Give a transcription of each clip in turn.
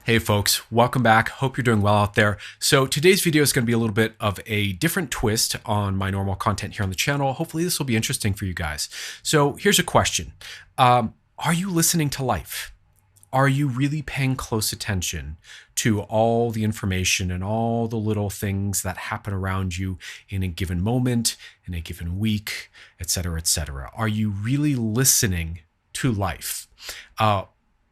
Hey folks, welcome back. Hope you're doing well out there. So today's video is going to be a little bit of a different twist on my normal content here on the channel. Hopefully this will be interesting for you guys. So here's a question. Are you listening to life? Are you really paying close attention to all the information and all the little things that happen around you in a given moment, in a given week, et cetera, et cetera? Are you really listening to life?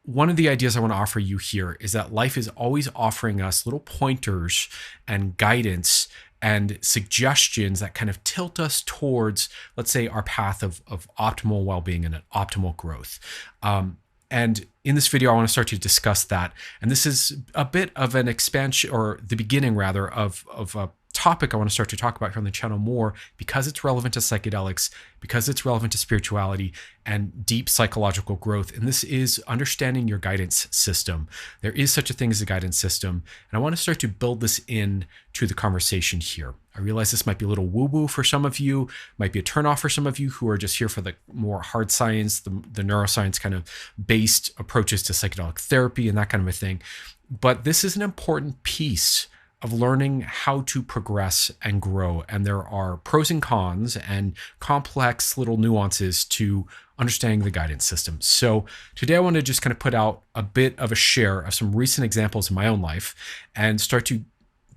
One of the ideas I want to offer you here is that life is always offering us little pointers and guidance and suggestions that kind of tilt us towards, let's say, our path of optimal well-being and optimal growth. And in this video, I want to start to discuss that. And this is a bit of an expansion, or the beginning rather, of a topic I want to start to talk about here on the channel more, because it's relevant to psychedelics, because it's relevant to spirituality and deep psychological growth. And this is understanding your guidance system. There is such a thing as a guidance system. And I want to start to build this in to the conversation here. I realize this might be a little woo-woo for some of you, might be a turnoff for some of you who are just here for the more hard science, the neuroscience kind of based approaches to psychedelic therapy and that kind of a thing. But this is an important piece of learning how to progress and grow. And there are pros and cons and complex little nuances to understanding the guidance system. So today I want to just kind of put out a bit of a share of some recent examples in my own life and start to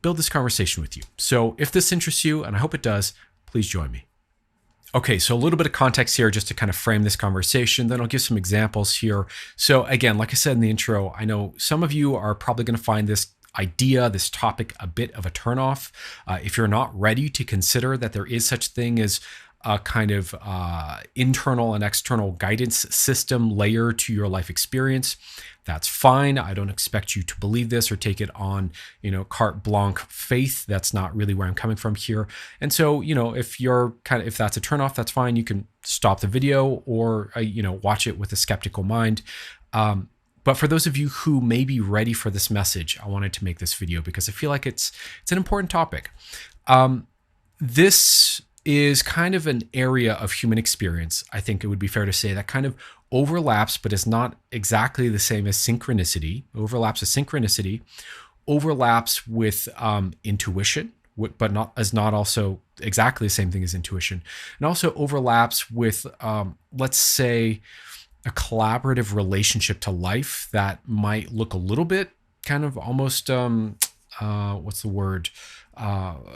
build this conversation with you. So if this interests you, and I hope it does, please join me. Okay, so a little bit of context here just to kind of frame this conversation, then I'll give some examples here. So again, like I said in the intro, I know some of you are probably going to find this idea, this topic, a bit of a turnoff. If you're not ready to consider that there is such thing as a kind of internal and external guidance system layer to your life experience, that's fine. I don't expect you to believe this or take it on, carte blanche faith. That's not really where I'm coming from here. And so, if that's a turnoff, that's fine. You can stop the video or, watch it with a skeptical mind. But for those of you who may be ready for this message, I wanted to make this video because I feel like it's an important topic. This is kind of an area of human experience, I think it would be fair to say, that kind of overlaps, but is not exactly the same as synchronicity. Overlaps with intuition, but not also exactly the same thing as intuition, and also overlaps with, let's say, a collaborative relationship to life that might look a little bit kind of almost,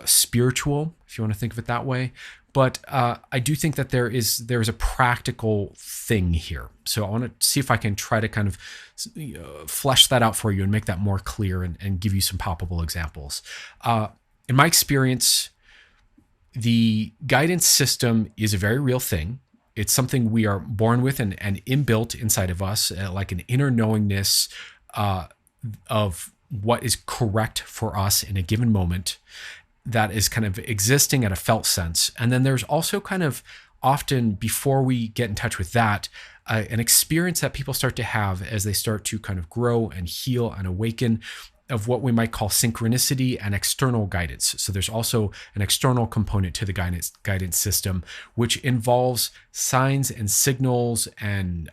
spiritual, if you want to think of it that way. But I do think that there's a practical thing here. So I want to see if I can try to kind of flesh that out for you and make that more clear and give you some palpable examples. In my experience, the guidance system is a very real thing. It's something we are born with and inbuilt inside of us, like an inner knowingness of what is correct for us in a given moment that is kind of existing at a felt sense. And then there's also kind of often, before we get in touch with that, an experience that people start to have as they start to kind of grow and heal and awaken, of what we might call synchronicity and external guidance. So there's also an external component to the guidance system, which involves signs and signals and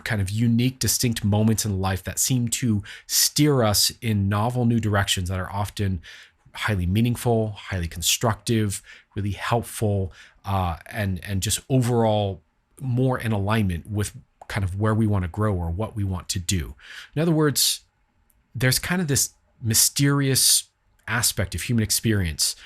kind of unique, distinct moments in life that seem to steer us in novel new directions that are often highly meaningful, highly constructive, really helpful, and just overall more in alignment with kind of where we want to grow or what we want to do. In other words, there's kind of this mysterious aspect of human experience,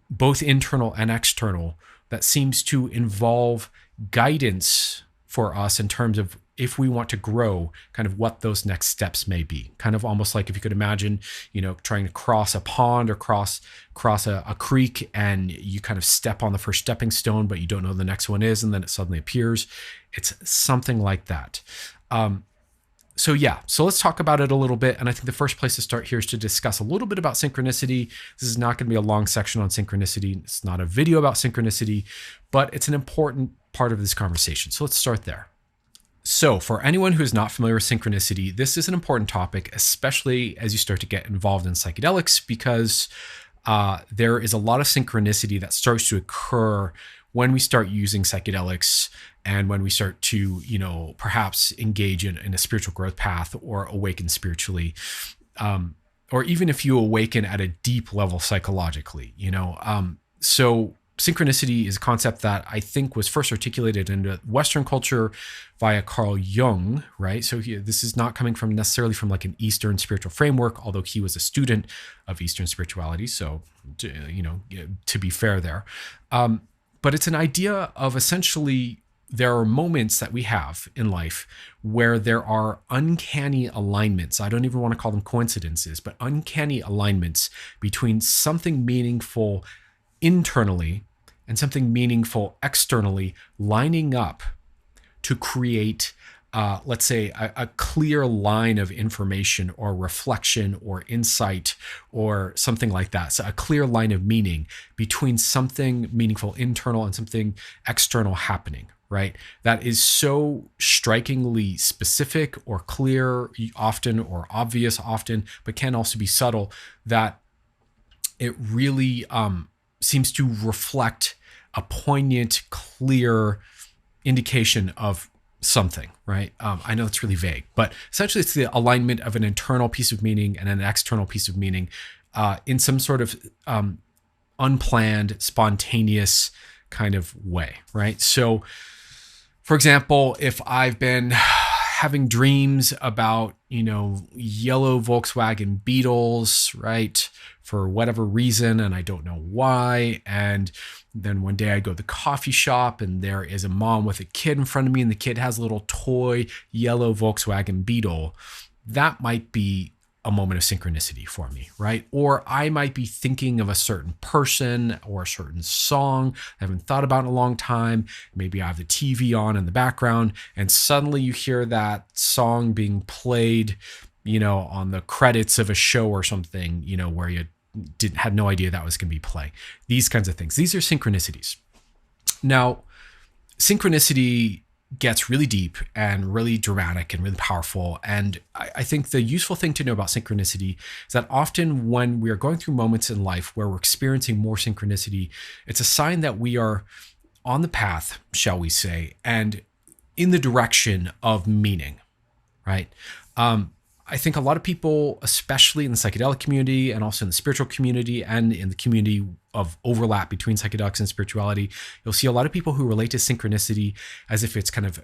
both internal and external, that seems to involve guidance for us in terms of if we want to grow, kind of what those next steps may be. Kind of almost like if you could imagine, trying to cross a pond or cross a creek, and you kind of step on the first stepping stone, but you don't know the next one is, and then it suddenly appears. It's something like that. So let's talk about it a little bit. And I think the first place to start here is to discuss a little bit about synchronicity. This is not going to be a long section on synchronicity. It's not a video about synchronicity, but it's an important part of this conversation. So let's start there. So for anyone who is not familiar with synchronicity, this is an important topic, especially as you start to get involved in psychedelics, because there is a lot of synchronicity that starts to occur when we start using psychedelics and when we start to, perhaps engage in a spiritual growth path or awaken spiritually, or even if you awaken at a deep level psychologically, So synchronicity is a concept that I think was first articulated into Western culture via Carl Jung, right? So this is not coming from necessarily from like an Eastern spiritual framework, although he was a student of Eastern spirituality. So, to be fair there. But it's an idea of essentially there are moments that we have in life where there are uncanny alignments. I don't even want to call them coincidences, but uncanny alignments between something meaningful internally and something meaningful externally lining up to create, let's say, a clear line of information or reflection or insight or something like that. So a clear line of meaning between something meaningful internal and something external happening, right? That is so strikingly specific or clear often or obvious often, but can also be subtle that it really seems to reflect a poignant, clear indication of something, right? I know it's really vague, but essentially it's the alignment of an internal piece of meaning and an external piece of meaning in some sort of unplanned, spontaneous kind of way, right? So, for example, if I've been having dreams about, yellow Volkswagen Beetles, right, for whatever reason, and I don't know why. And then one day I go to the coffee shop and there is a mom with a kid in front of me and the kid has a little toy yellow Volkswagen Beetle. That might be a moment of synchronicity for me, right? Or I might be thinking of a certain person or a certain song I haven't thought about in a long time. Maybe I have the TV on in the background and suddenly you hear that song being played, on the credits of a show or something, where you had no idea that was going to be playing. These kinds of things. These are synchronicities. Now, synchronicity gets really deep and really dramatic and really powerful. And I think the useful thing to know about synchronicity is that often when we are going through moments in life where we're experiencing more synchronicity, it's a sign that we are on the path, shall we say, and in the direction of meaning, right? I think a lot of people, especially in the psychedelic community and also in the spiritual community and in the community of overlap between psychedelics and spirituality, you'll see a lot of people who relate to synchronicity as if it's kind of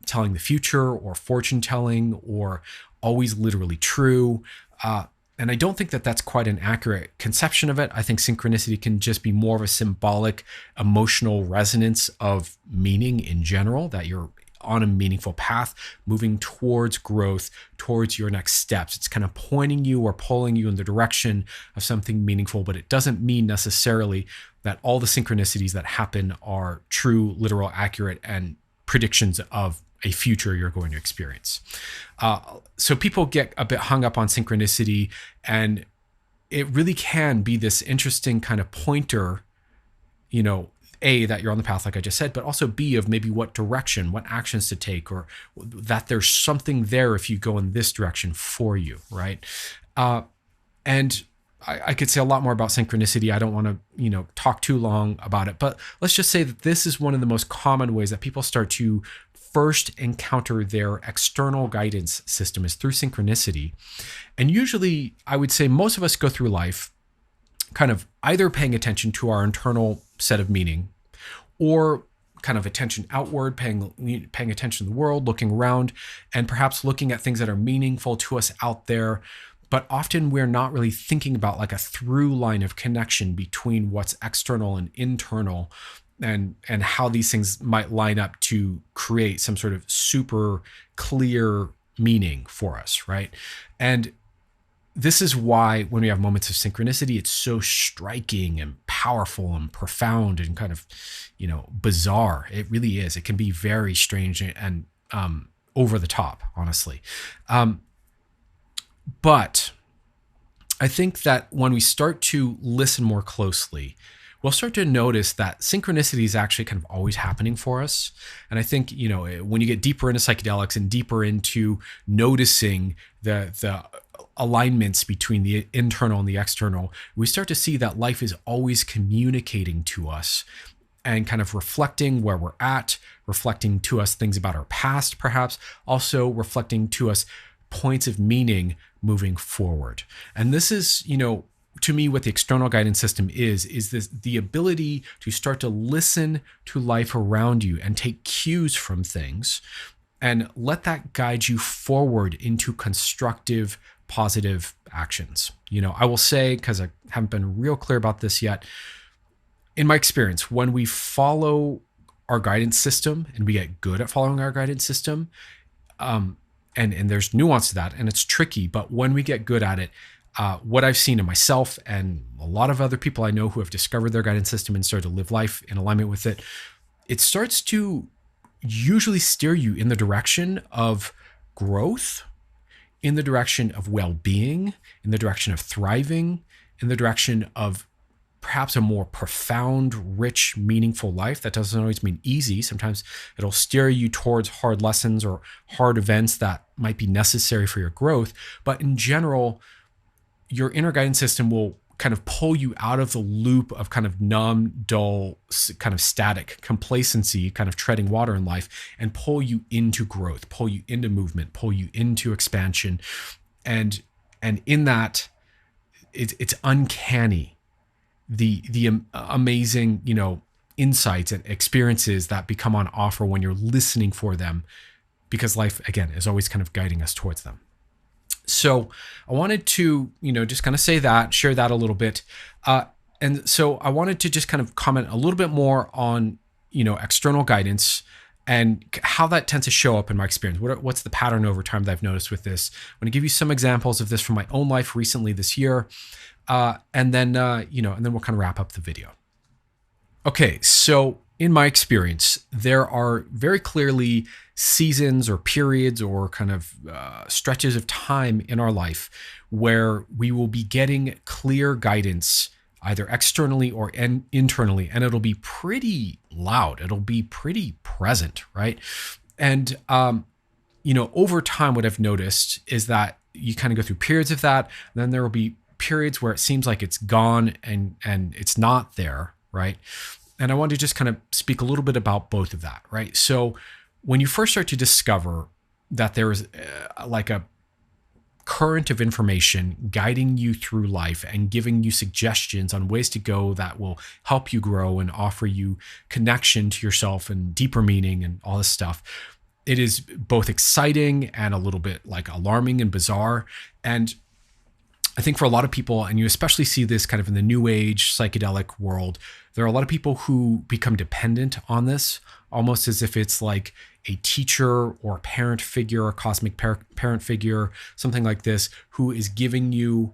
telling the future or fortune telling or always literally true. And I don't think that that's quite an accurate conception of it. I think synchronicity can just be more of a symbolic emotional resonance of meaning in general, that you're on a meaningful path, moving towards growth, towards your next steps. It's kind of pointing you or pulling you in the direction of something meaningful, but it doesn't mean necessarily that all the synchronicities that happen are true, literal, accurate, and predictions of a future you're going to experience. So people get a bit hung up on synchronicity, and it really can be this interesting kind of pointer, A, that you're on the path, like I just said, but also B, of maybe what direction, what actions to take, or that there's something there if you go in this direction for you, right? And I could say a lot more about synchronicity. I don't want to, talk too long about it, but let's just say that this is one of the most common ways that people start to first encounter their external guidance system is through synchronicity. And usually, I would say most of us go through life kind of either paying attention to our internal set of meaning or kind of attention outward, paying attention to the world, looking around, and perhaps looking at things that are meaningful to us out there. But often we're not really thinking about like a through line of connection between what's external and internal and how these things might line up to create some sort of super clear meaning for us, right? And this is why when we have moments of synchronicity, it's so striking and powerful and profound and kind of, bizarre. It really is. It can be very strange and over the top, honestly. But I think that when we start to listen more closely, we'll start to notice that synchronicity is actually kind of always happening for us. And I think, when you get deeper into psychedelics and deeper into noticing the alignments between the internal and the external, we start to see that life is always communicating to us and kind of reflecting where we're at, reflecting to us things about our past, perhaps, also reflecting to us points of meaning moving forward. And this is, to me, what the external guidance system is this the ability to start to listen to life around you and take cues from things and let that guide you forward into constructive, positive actions. I will say, because I haven't been real clear about this yet, in my experience, when we follow our guidance system and we get good at following our guidance system, and there's nuance to that, and it's tricky, but when we get good at it, what I've seen in myself and a lot of other people I know who have discovered their guidance system and started to live life in alignment with it, it starts to usually steer you in the direction of growth, in the direction of well-being, in the direction of thriving, in the direction of perhaps a more profound, rich, meaningful life. That doesn't always mean easy. Sometimes it'll steer you towards hard lessons or hard events that might be necessary for your growth. But in general, your inner guidance system will kind of pull you out of the loop of kind of numb, dull, kind of static complacency, kind of treading water in life, and pull you into growth, pull you into movement, pull you into expansion. And in that, it's uncanny, the amazing, insights and experiences that become on offer when you're listening for them, because life, again, is always kind of guiding us towards them. So I wanted to, just kind of say that, share that a little bit. And so I wanted to just kind of comment a little bit more on, external guidance and how that tends to show up in my experience. What's the pattern over time that I've noticed with this? I'm going to give you some examples of this from my own life recently this year. And then we'll kind of wrap up the video. Okay, so in my experience, there are very clearly seasons or periods or kind of stretches of time in our life where we will be getting clear guidance, either externally or internally, and it'll be pretty loud. It'll be pretty present, right? And, over time, what I've noticed is that you kind of go through periods of that, and then there will be periods where it seems like it's gone and it's not there, right? And I wanted to just kind of speak a little bit about both of that, right? So when you first start to discover that there is like a current of information guiding you through life and giving you suggestions on ways to go that will help you grow and offer you connection to yourself and deeper meaning and all this stuff, it is both exciting and a little bit like alarming and bizarre. And I think for a lot of people, and you especially see this kind of in the new age psychedelic world, there are a lot of people who become dependent on this, almost as if it's like a teacher or a parent figure, a cosmic parent figure, something like this, who is giving you,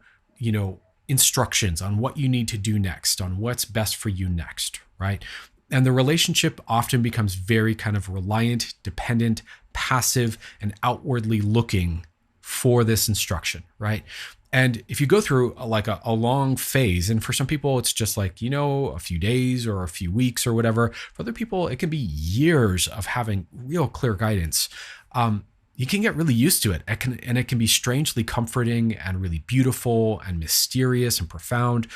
instructions on what you need to do next, on what's best for you next, right? And the relationship often becomes very kind of reliant, dependent, passive, and outwardly looking for this instruction, right? And if you go through a long phase, and for some people, it's just like, a few days or a few weeks or whatever. For other people, it can be years of having real clear guidance. You can get really used to it. And it can be strangely comforting and really beautiful and mysterious and profound.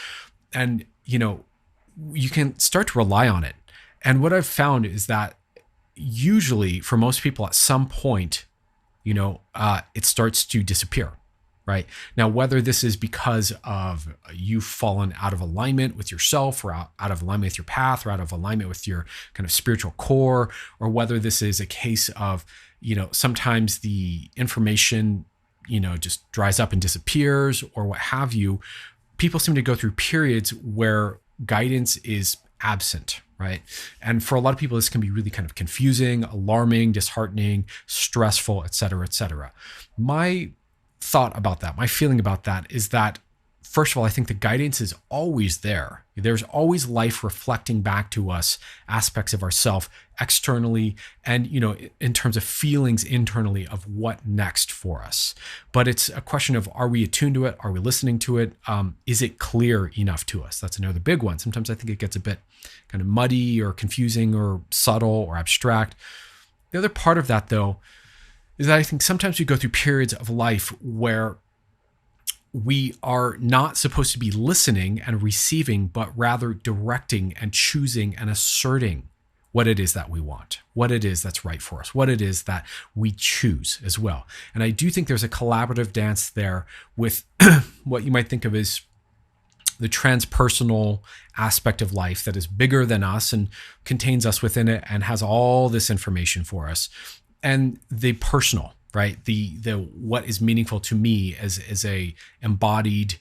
And, you can start to rely on it. And what I've found is that usually for most people at some point, it starts to disappear. Right? Now, whether this is because of you've fallen out of alignment with yourself or out of alignment with your path or out of alignment with your kind of spiritual core, or whether this is a case of, sometimes the information, just dries up and disappears or what have you, people seem to go through periods where guidance is absent, right? And for a lot of people, this can be really kind of confusing, alarming, disheartening, stressful, et cetera, et cetera. My thought about that, my feeling about that is that, first of all, I think the guidance is always there. There's always life reflecting back to us aspects of ourself externally and, in terms of feelings internally of what next for us. But it's a question of, are we attuned to it? Are we listening to it? Is it clear enough to us? That's another big one. Sometimes I think it gets a bit kind of muddy or confusing or subtle or abstract. The other part of that, though, is that I think sometimes we go through periods of life where we are not supposed to be listening and receiving, but rather directing and choosing and asserting what it is that we want, what it is that's right for us, what it is that we choose as well. And I do think there's a collaborative dance there with what you might think of as the transpersonal aspect of life that is bigger than us and contains us within it and has all this information for us. And the personal, right? The what is meaningful to me as a embodied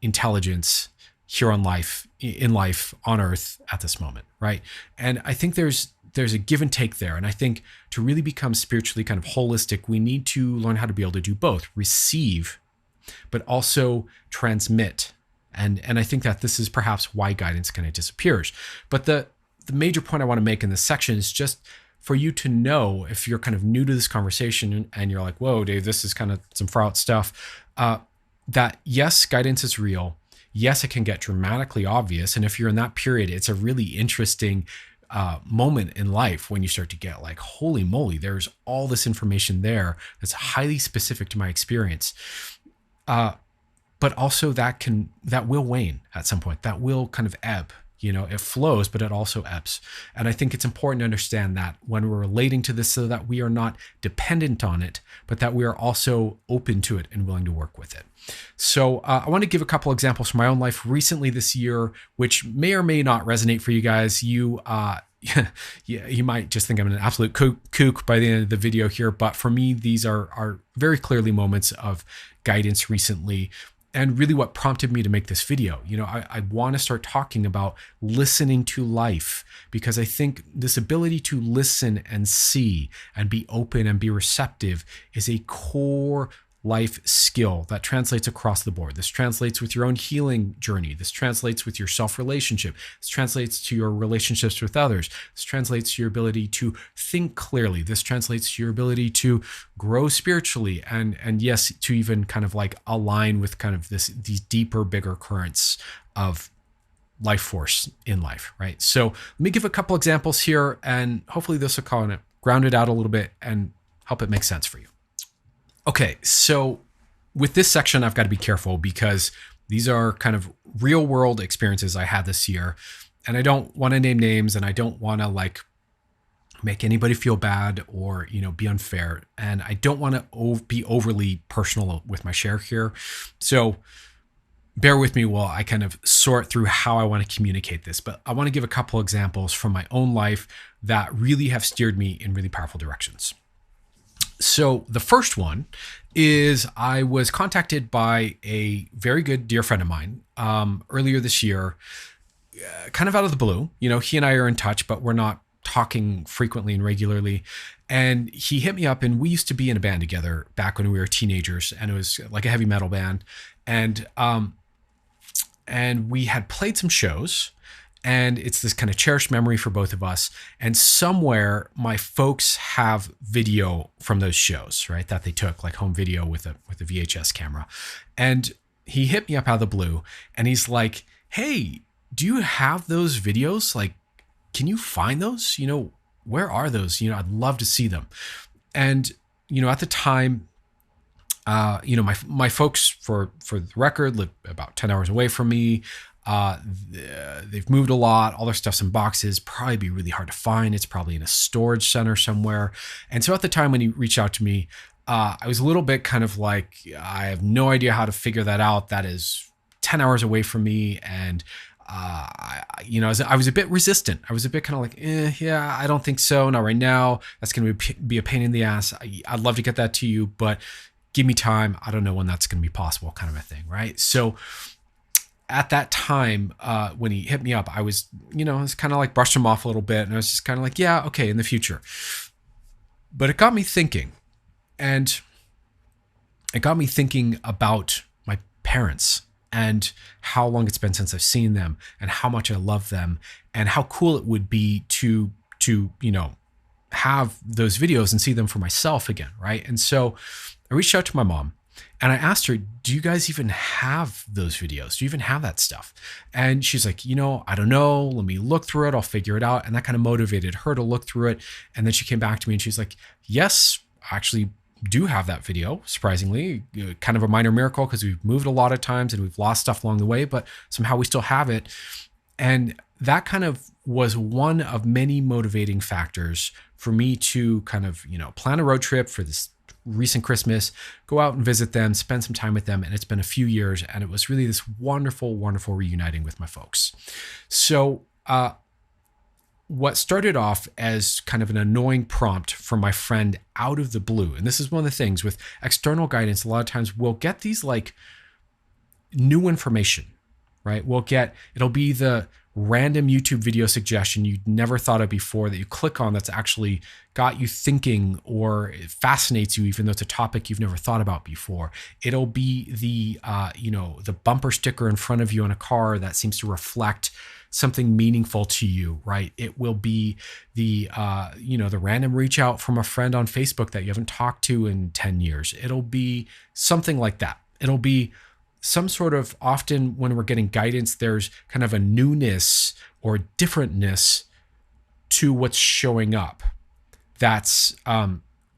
intelligence here on life, in life, on earth at this moment, right? And I think there's a give and take there. And I think to really become spiritually kind of holistic, we need to learn how to be able to do both, receive, but also transmit. And I think that this is perhaps why guidance kind of disappears. But the major point I want to make in this section is just for you to know, if you're kind of new to this conversation and you're like, whoa, Dave, this is kind of some far out stuff, that yes, guidance is real. Yes, it can get dramatically obvious. And if you're in that period, it's a really interesting moment in life when you start to get like, holy moly, there's all this information there that's highly specific to my experience. But also that will wane at some point. That will kind of ebb. It flows, but it also ebbs. And I think it's important to understand that when we're relating to this, so that we are not dependent on it, but that we are also open to it and willing to work with it. So I want to give a couple examples from my own life recently this year, which may or may not resonate for you guys. You might just think I'm an absolute kook by the end of the video here, but for me, these are very clearly moments of guidance recently. And really what prompted me to make this video. I want to start talking about listening to life, because I think this ability to listen and see and be open and be receptive is a core life skill that translates across the board. This translates with your own healing journey. This translates with your self-relationship. This translates to your relationships with others. This translates to your ability to think clearly. This translates to your ability to grow spiritually and yes, to even kind of like align with kind of these deeper, bigger currents of life force in life, right? So let me give a couple examples here, and hopefully this will kind of ground it out a little bit and help it make sense for you. Okay, so with this section, I've got to be careful because these are kind of real world experiences I had this year, and I don't want to name names, and I don't want to like make anybody feel bad or, be unfair. And I don't want to be overly personal with my share here. So bear with me while I kind of sort through how I want to communicate this, but I want to give a couple examples from my own life that really have steered me in really powerful directions. So the first one is I was contacted by a very good dear friend of mine earlier this year, kind of out of the blue. He and I are in touch, but we're not talking frequently and regularly. And he hit me up, and we used to be in a band together back when we were teenagers, and it was like a heavy metal band. And we had played some shows. And it's this kind of cherished memory for both of us. And somewhere my folks have video from those shows, right? That they took, like home video with a VHS camera. And he hit me up out of the blue, and he's like, hey, do you have those videos? Like, can you find those? Where are those? I'd love to see them. And, at the time, my folks, for the record, live about 10 hours away from me. They've moved a lot. All their stuff's in boxes. Probably be really hard to find. It's probably in a storage center somewhere. And so at the time when he reached out to me, I was a little bit kind of like, I have no idea how to figure that out. That is 10 hours away from me. And, I was a bit resistant. I was a bit kind of like, yeah, I don't think so. Not right now. That's going to be a pain in the ass. I'd love to get that to you, but give me time. I don't know when that's going to be possible, kind of a thing. Right. So at that time, when he hit me up, I was, I was kind of like brushed him off a little bit, and I was just kind of like, yeah, okay, in the future. But it got me thinking, and it got me thinking about my parents and how long it's been since I've seen them, and how much I love them, and how cool it would be to have those videos and see them for myself again, right? And so I reached out to my mom. And I asked her, do you guys even have those videos? Do you even have that stuff? And she's like, I don't know. Let me look through it. I'll figure it out. And that kind of motivated her to look through it. And then she came back to me and she's like, yes, actually, do have that video, surprisingly. Kind of a minor miracle because we've moved a lot of times and we've lost stuff along the way, but somehow we still have it. And that kind of was one of many motivating factors for me to kind of, plan a road trip for this recent Christmas, go out and visit them, spend some time with them. And it's been a few years, and it was really this wonderful, wonderful reuniting with my folks. So, what started off as kind of an annoying prompt from my friend out of the blue, and this is one of the things with external guidance, a lot of times we'll get these like new information, right? It'll be the random YouTube video suggestion you'd never thought of before that you click on that's actually got you thinking, or it fascinates you even though it's a topic you've never thought about before. It'll be the bumper sticker in front of you in a car that seems to reflect something meaningful to you, right? It will be the random reach out from a friend on Facebook that you haven't talked to in 10 years. It'll be something like that. It'll be some sort of, often when we're getting guidance, there's kind of a newness or differentness to what's showing up. That's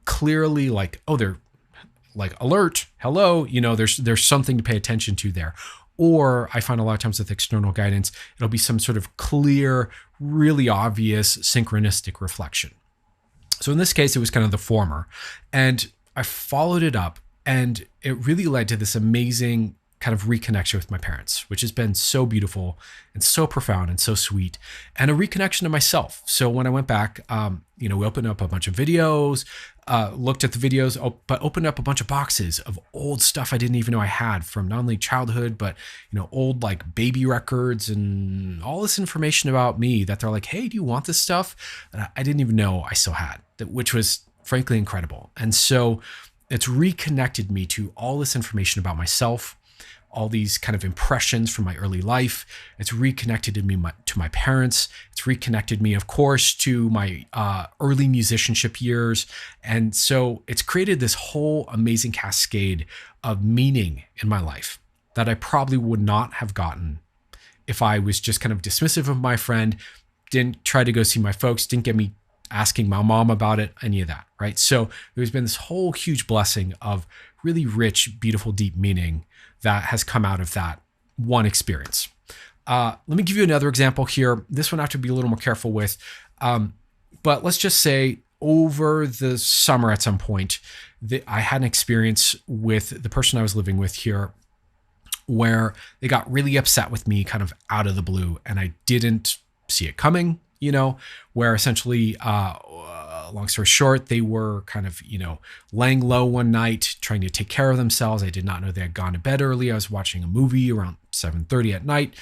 clearly like, oh, they're like alert, hello, there's something to pay attention to there. Or I find a lot of times with external guidance, it'll be some sort of clear, really obvious synchronistic reflection. So in this case, it was kind of the former. And I followed it up, and it really led to this amazing kind of reconnection with my parents, which has been so beautiful and so profound and so sweet, and a reconnection to myself. So when I went back, we opened up a bunch of videos, looked at the videos, but opened up a bunch of boxes of old stuff I didn't even know I had from not only childhood, but, old like baby records and all this information about me that they're like, hey, do you want this stuff that I didn't even know I still had, which was frankly incredible. And so it's reconnected me to all this information about myself, all these kind of impressions from my early life. It's reconnected me to my parents. It's reconnected me, of course, to my early musicianship years. And so it's created this whole amazing cascade of meaning in my life that I probably would not have gotten if I was just kind of dismissive of my friend, didn't try to go see my folks, didn't get me asking my mom about it, any of that, right? So there's been this whole huge blessing of really rich, beautiful, deep meaning that has come out of that one experience. Let me give you another example here. This one I have to be a little more careful with. But let's just say over the summer at some point, I had an experience with the person I was living with here where they got really upset with me kind of out of the blue, and I didn't see it coming, where essentially, long story short, they were kind of, laying low one night, trying to take care of themselves. I did not know they had gone to bed early. I was watching a movie around 7:30 at night,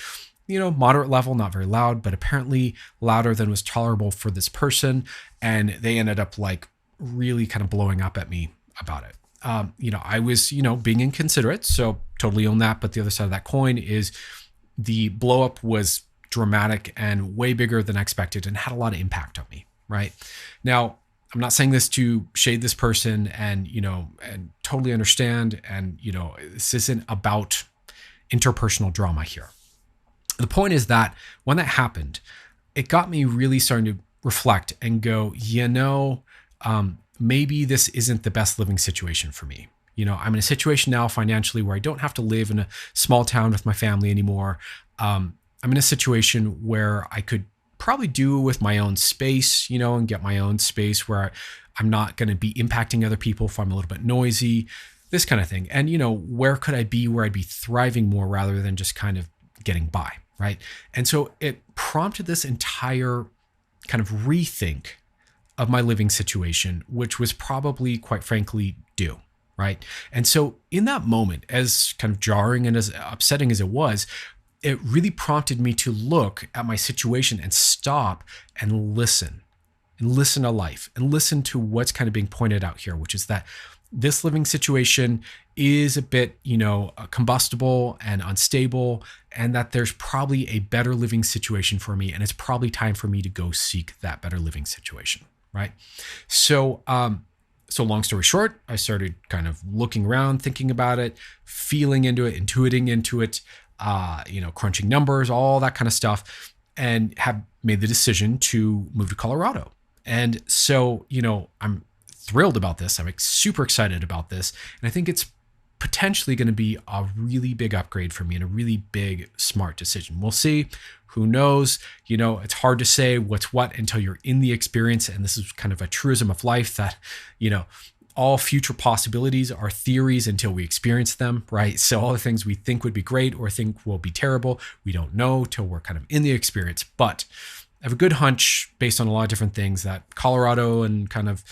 moderate level, not very loud, but apparently louder than was tolerable for this person. And they ended up like really kind of blowing up at me about it. I was, being inconsiderate, so totally own that. But the other side of that coin is the blow up was dramatic and way bigger than I expected and had a lot of impact on me. Right now, I'm not saying this to shade this person and totally understand. And, this isn't about interpersonal drama here. The point is that when that happened, it got me really starting to reflect and go, maybe this isn't the best living situation for me. I'm in a situation now financially where I don't have to live in a small town with my family anymore. I'm in a situation where I could probably do with my own space, and get my own space where I'm not going to be impacting other people if I'm a little bit noisy, this kind of thing. And, where could I be where I'd be thriving more rather than just kind of getting by, right? And so it prompted this entire kind of rethink of my living situation, which was probably, quite frankly, due, right? And so in that moment, as kind of jarring and as upsetting as it was, it really prompted me to look at my situation and stop and listen to life and listen to what's kind of being pointed out here, which is that this living situation is a bit, combustible and unstable, and that there's probably a better living situation for me. And it's probably time for me to go seek that better living situation. Right. So, long story short, I started kind of looking around, thinking about it, feeling into it, intuiting into it, crunching numbers, all that kind of stuff, and have made the decision to move to Colorado. And so, I'm thrilled about this. I'm like super excited about this. And I think it's potentially going to be a really big upgrade for me and a really big, smart decision. We'll see. Who knows? It's hard to say what's what until you're in the experience. And this is kind of a truism of life that, all future possibilities are theories until we experience them, right? So all the things we think would be great or think will be terrible, we don't know till we're kind of in the experience. But I have a good hunch based on a lot of different things that Colorado and kind of,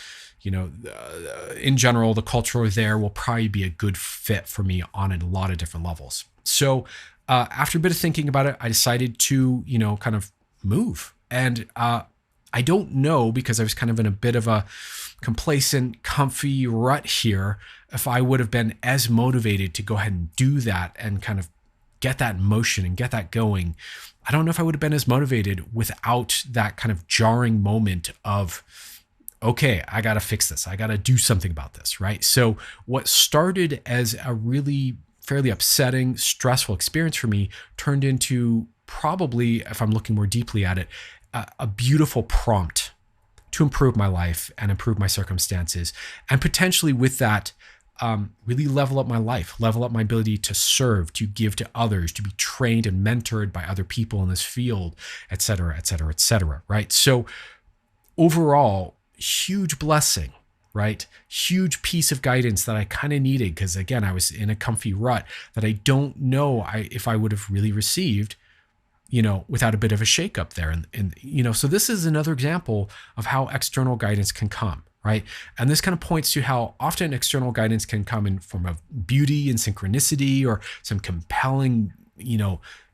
in general, the culture there will probably be a good fit for me on a lot of different levels. So after a bit of thinking about it, I decided to, kind of move. And I don't know, because I was kind of in a bit of a complacent, comfy rut here, if I would have been as motivated to go ahead and do that and kind of get that in motion and get that going. I don't know if I would have been as motivated without that kind of jarring moment of, okay, I got to fix this. I got to do something about this, right? So what started as a really fairly upsetting, stressful experience for me turned into probably, if I'm looking more deeply at it, a beautiful prompt to improve my life and improve my circumstances. And potentially with that, really level up my life, level up my ability to serve, to give to others, to be trained and mentored by other people in this field, et cetera, et cetera, et cetera, right? So overall, huge blessing, right? Huge piece of guidance that I kind of needed because, again, I was in a comfy rut that I don't know if I would have really received, without a bit of a shakeup there. And so this is another example of how external guidance can come, right? And this kind of points to how often external guidance can come in form of beauty and synchronicity or some compelling,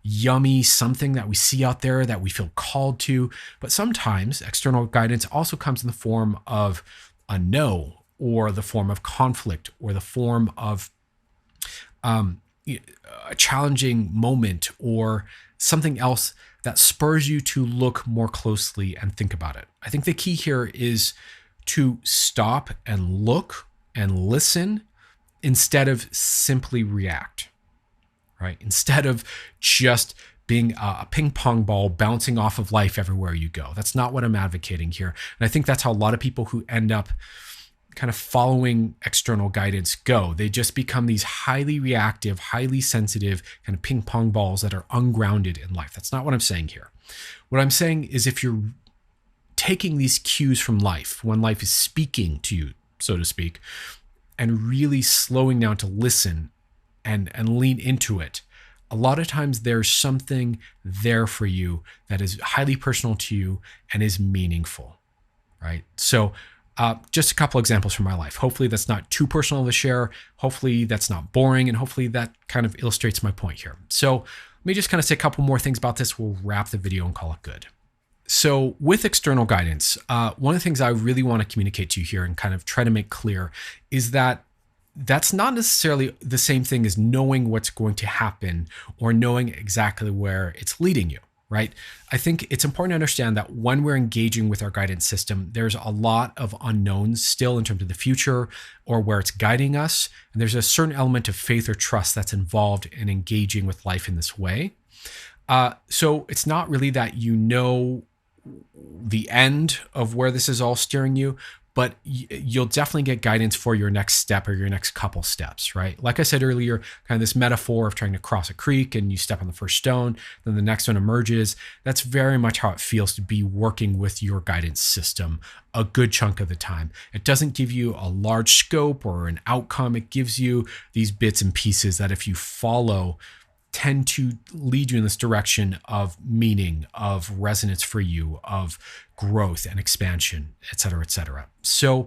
yummy something that we see out there that we feel called to. But sometimes external guidance also comes in the form of a no, or the form of conflict, or the form of a challenging moment, or something else that spurs you to look more closely and think about it. I think the key here is to stop and look and listen instead of simply react, right? Instead of just being a ping pong ball bouncing off of life everywhere you go. That's not what I'm advocating here. And I think that's how a lot of people who end up kind of following external guidance go. They just become these highly reactive, highly sensitive kind of ping pong balls that are ungrounded in life. That's not what I'm saying here. What I'm saying is if you're taking these cues from life, when life is speaking to you, so to speak, and really slowing down to listen and lean into it, a lot of times there's something there for you that is highly personal to you and is meaningful, right? So just a couple examples from my life. Hopefully that's not too personal to share. Hopefully that's not boring. And hopefully that kind of illustrates my point here. So let me just kind of say a couple more things about this. We'll wrap the video and call it good. So with external guidance, one of the things I really want to communicate to you here and kind of try to make clear is that that's not necessarily the same thing as knowing what's going to happen or knowing exactly where it's leading you. Right? I think it's important to understand that when we're engaging with our guidance system, there's a lot of unknowns still in terms of the future or where it's guiding us. And there's a certain element of faith or trust that's involved in engaging with life in this way. So it's not really that the end of where this is all steering you, but you'll definitely get guidance for your next step or your next couple steps, right? Like I said earlier, kind of this metaphor of trying to cross a creek and you step on the first stone, then the next one emerges. That's very much how it feels to be working with your guidance system a good chunk of the time. It doesn't give you a large scope or an outcome. It gives you these bits and pieces that if you follow, tend to lead you in this direction of meaning, of resonance for you, of growth and expansion, et cetera, et cetera. So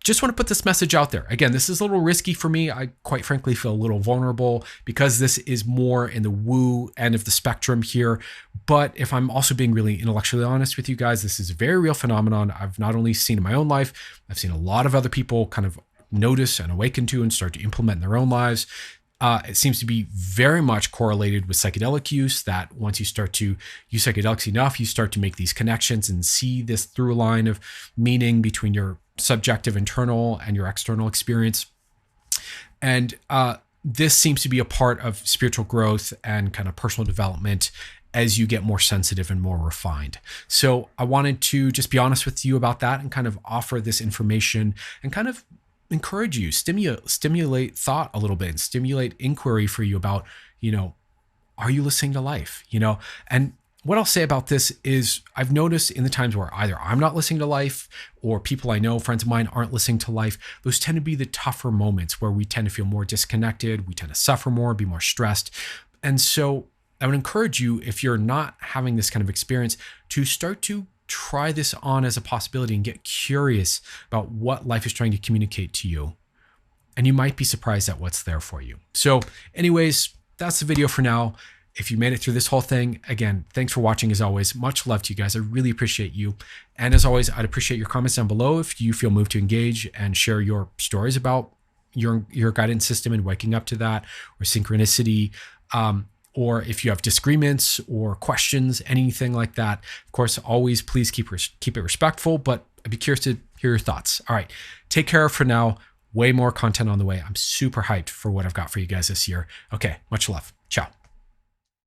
just want to put this message out there. Again, this is a little risky for me. I quite frankly feel a little vulnerable because this is more in the woo end of the spectrum here. But if I'm also being really intellectually honest with you guys, this is a very real phenomenon. I've not only seen in my own life, I've seen a lot of other people kind of notice and awaken to and start to implement in their own lives. It seems to be very much correlated with psychedelic use, that once you start to use psychedelics enough, you start to make these connections and see this through line of meaning between your subjective internal and your external experience. And this seems to be a part of spiritual growth and kind of personal development as you get more sensitive and more refined. So I wanted to just be honest with you about that and kind of offer this information and kind of encourage you, stimulate thought a little bit and stimulate inquiry for you about, are you listening to life? And what I'll say about this is I've noticed in the times where either I'm not listening to life or people I know, friends of mine, aren't listening to life, those tend to be the tougher moments where we tend to feel more disconnected, we tend to suffer more, be more stressed. And so I would encourage you, if you're not having this kind of experience, to start to try this on as a possibility and get curious about what life is trying to communicate to you. And you might be surprised at what's there for you. So anyways, that's the video for now. If you made it through this whole thing, again, thanks for watching as always. Much love to you guys. I really appreciate you. And as always, I'd appreciate your comments down below if you feel moved to engage and share your stories about your guidance system and waking up to that, or synchronicity, or if you have disagreements or questions, anything like that. Of course, always please keep it respectful, but I'd be curious to hear your thoughts. All right, take care for now. Way more content on the way. I'm super hyped for what I've got for you guys this year. Okay, much love. Ciao.